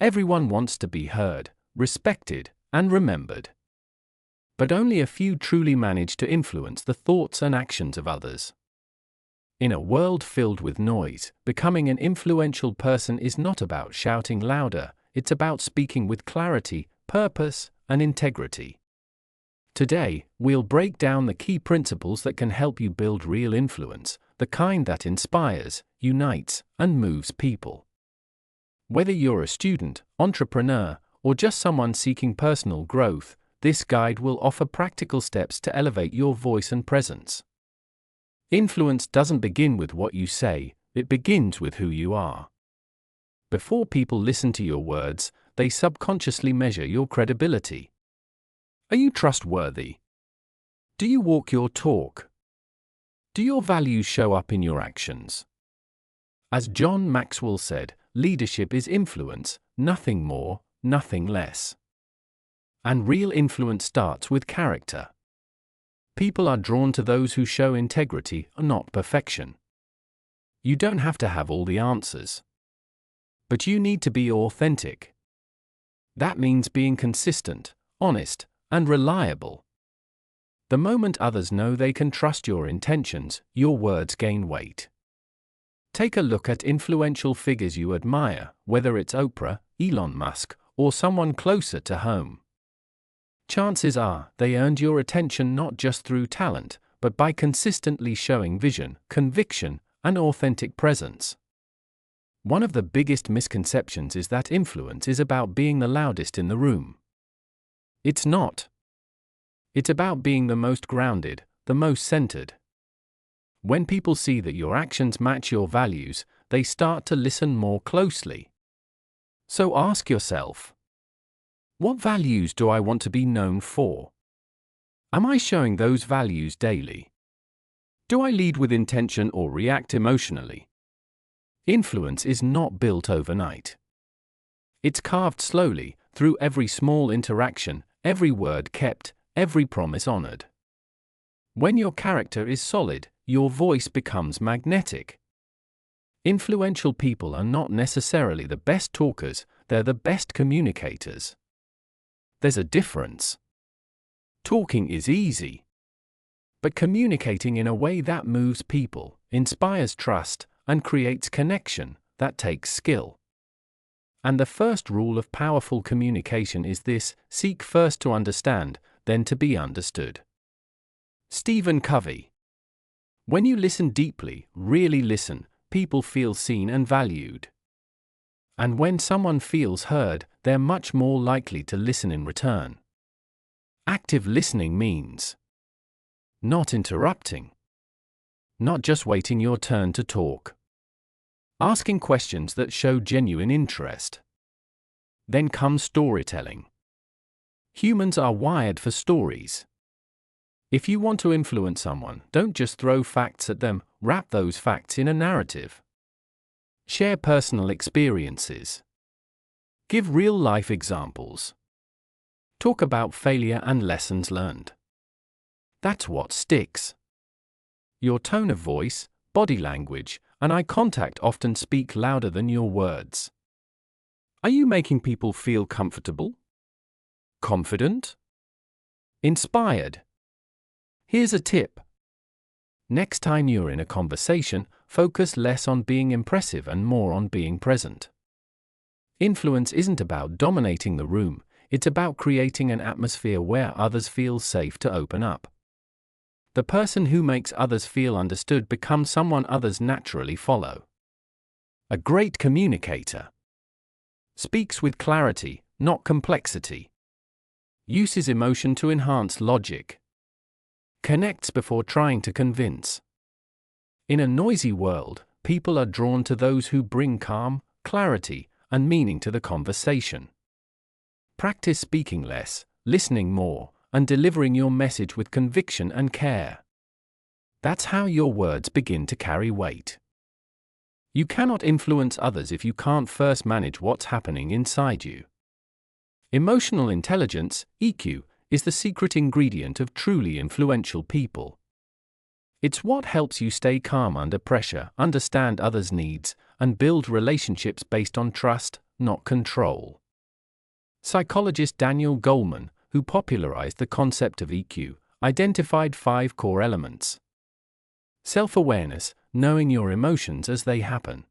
Everyone wants to be heard, respected, and remembered. But only a few truly manage to influence the thoughts and actions of others. In a world filled with noise, becoming an influential person is not about shouting louder, it's about speaking with clarity, purpose, and integrity. Today, we'll break down the key principles that can help you build real influence, the kind that inspires, unites, and moves people. Whether you're a student, entrepreneur, or just someone seeking personal growth, this guide will offer practical steps to elevate your voice and presence. Influence doesn't begin with what you say, it begins with who you are. Before people listen to your words, they subconsciously measure your credibility. Are you trustworthy? Do you walk your talk? Do your values show up in your actions? As John Maxwell said, leadership is influence, nothing more, nothing less. And real influence starts with character. People are drawn to those who show integrity, not perfection. You don't have to have all the answers. But you need to be authentic. That means being consistent, honest, and reliable. The moment others know they can trust your intentions, your words gain weight. Take a look at influential figures you admire, whether it's Oprah, Elon Musk, or someone closer to home. Chances are, they earned your attention not just through talent, but by consistently showing vision, conviction, and authentic presence. One of the biggest misconceptions is that influence is about being the loudest in the room. It's not. It's about being the most grounded, the most centered. When people see that your actions match your values, they start to listen more closely. So ask yourself, what values do I want to be known for? Am I showing those values daily? Do I lead with intention or react emotionally? Influence is not built overnight. It's carved slowly, through every small interaction, every word kept, every promise honored. When your character is solid, your voice becomes magnetic. Influential people are not necessarily the best talkers, they're the best communicators. There's a difference. Talking is easy. But communicating in a way that moves people, inspires trust, and creates connection, that takes skill. And the first rule of powerful communication is this: seek first to understand, then to be understood. Stephen Covey. When you listen deeply, really listen, people feel seen and valued. And when someone feels heard, they're much more likely to listen in return. Active listening means not interrupting, not just waiting your turn to talk, asking questions that show genuine interest. Then comes storytelling. Humans are wired for stories. If you want to influence someone, don't just throw facts at them, wrap those facts in a narrative. Share personal experiences. Give real-life examples. Talk about failure and lessons learned. That's what sticks. Your tone of voice, body language, and eye contact often speak louder than your words. Are you making people feel comfortable? Confident? Inspired? Here's a tip. Next time you're in a conversation, focus less on being impressive and more on being present. Influence isn't about dominating the room, it's about creating an atmosphere where others feel safe to open up. The person who makes others feel understood becomes someone others naturally follow. A great communicator speaks with clarity, not complexity. Uses emotion to enhance logic. Connects before trying to convince. In a noisy world, people are drawn to those who bring calm, clarity, and meaning to the conversation. Practice speaking less, listening more, and delivering your message with conviction and care. That's how your words begin to carry weight. You cannot influence others if you can't first manage what's happening inside you. Emotional intelligence, EQ, is the secret ingredient of truly influential people. It's what helps you stay calm under pressure, understand others' needs, and build relationships based on trust, not control. Psychologist Daniel Goleman, who popularized the concept of EQ, identified 5 core elements. Self-awareness, knowing your emotions as they happen.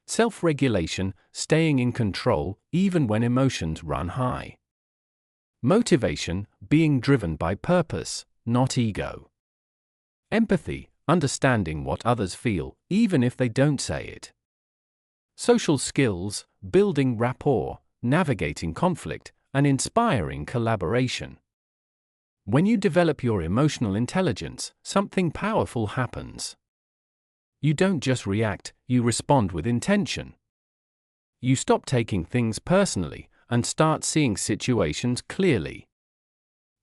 Self-regulation, staying in control even when emotions run high. Motivation, being driven by purpose, not ego. Empathy, understanding what others feel, even if they don't say it. Social skills, building rapport, navigating conflict, and inspiring collaboration. When you develop your emotional intelligence, something powerful happens. You don't just react, you respond with intention. You stop taking things personally and start seeing situations clearly.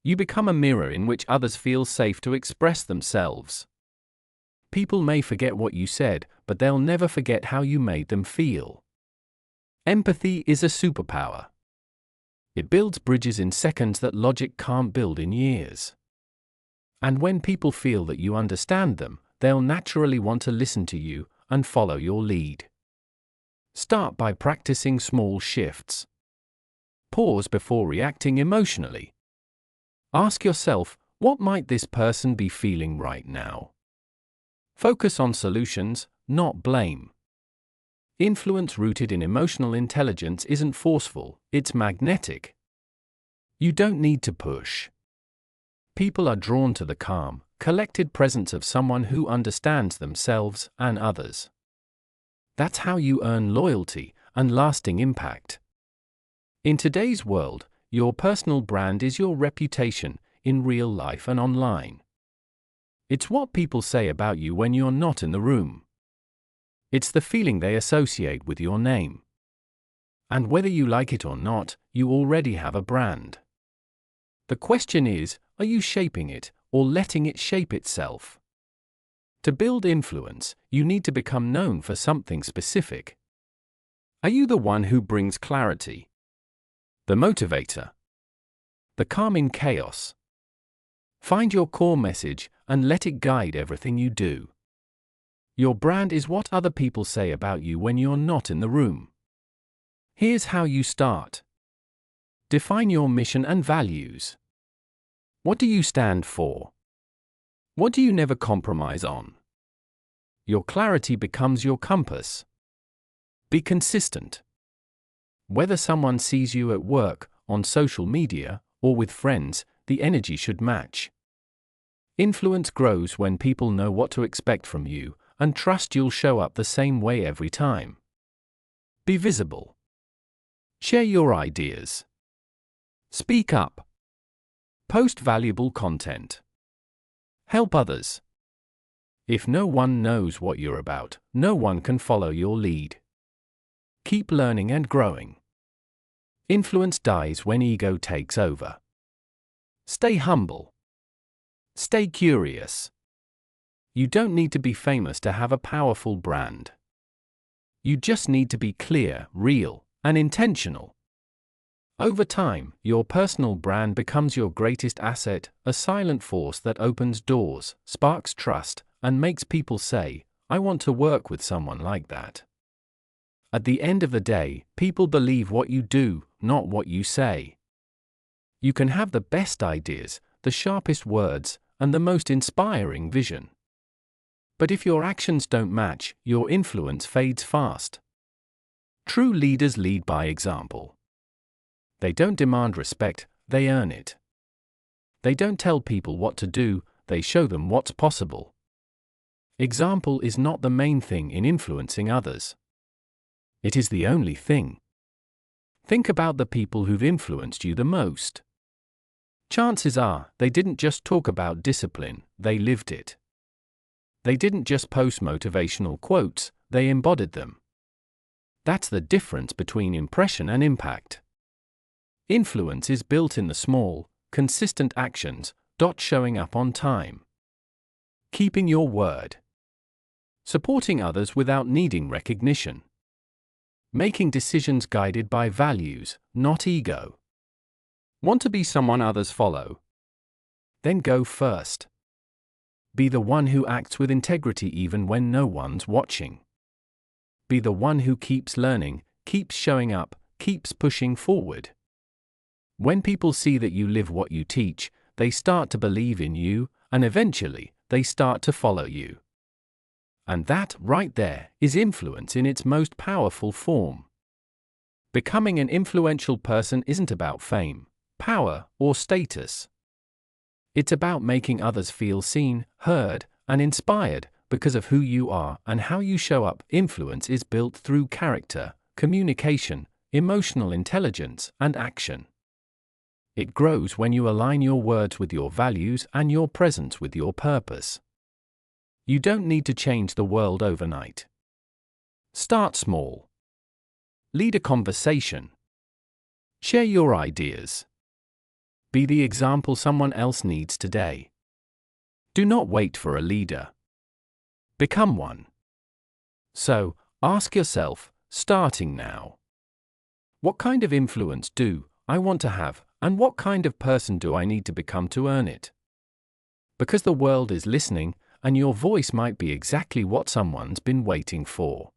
You become a mirror in which others feel safe to express themselves. People may forget what you said, but they'll never forget how you made them feel. Empathy is a superpower. It builds bridges in seconds that logic can't build in years. And when people feel that you understand them, they'll naturally want to listen to you and follow your lead. Start by practicing small shifts. Pause before reacting emotionally. Ask yourself, what might this person be feeling right now? Focus on solutions, not blame. Influence rooted in emotional intelligence isn't forceful, it's magnetic. You don't need to push. People are drawn to the calm, collected presence of someone who understands themselves and others. That's how you earn loyalty and lasting impact. In today's world, your personal brand is your reputation, in real life and online. It's what people say about you when you're not in the room. It's the feeling they associate with your name. And whether you like it or not, you already have a brand. The question is, are you shaping it, or letting it shape itself? To build influence, you need to become known for something specific. Are you the one who brings clarity? The motivator? The calm in chaos? Find your core message and let it guide everything you do. Your brand is what other people say about you when you're not in the room. Here's how you start. Define your mission and values. What do you stand for? What do you never compromise on? Your clarity becomes your compass. Be consistent. Whether someone sees you at work, on social media, or with friends, the energy should match. Influence grows when people know what to expect from you, and trust you'll show up the same way every time. Be visible. Share your ideas. Speak up. Post valuable content. Help others. If no one knows what you're about, no one can follow your lead. Keep learning and growing. Influence dies when ego takes over. Stay humble. Stay curious. You don't need to be famous to have a powerful brand. You just need to be clear, real, and intentional. Over time, your personal brand becomes your greatest asset, a silent force that opens doors, sparks trust, and makes people say, "I want to work with someone like that." At the end of the day, people believe what you do, not what you say. You can have the best ideas, the sharpest words, and the most inspiring vision. But if your actions don't match, your influence fades fast. True leaders lead by example. They don't demand respect, they earn it. They don't tell people what to do, they show them what's possible. Example is not the main thing in influencing others. It is the only thing. Think about the people who've influenced you the most. Chances are, they didn't just talk about discipline, they lived it. They didn't just post motivational quotes, they embodied them. That's the difference between impression and impact. Influence is built in the small, consistent actions, showing up on time. Keeping your word. Supporting others without needing recognition. Making decisions guided by values, not ego. Want to be someone others follow? Then go first. Be the one who acts with integrity even when no one's watching. Be the one who keeps learning, keeps showing up, keeps pushing forward. When people see that you live what you teach, they start to believe in you, and eventually, they start to follow you. And that, right there, is influence in its most powerful form. Becoming an influential person isn't about fame, power, or status. It's about making others feel seen, heard, and inspired because of who you are and how you show up. Influence is built through character, communication, emotional intelligence, and action. It grows when you align your words with your values and your presence with your purpose. You don't need to change the world overnight. Start small. Lead a conversation. Share your ideas. Be the example someone else needs today. Do not wait for a leader. Become one. So, ask yourself, starting now, what kind of influence do I want to have, and what kind of person do I need to become to earn it? Because the world is listening, and your voice might be exactly what someone's been waiting for.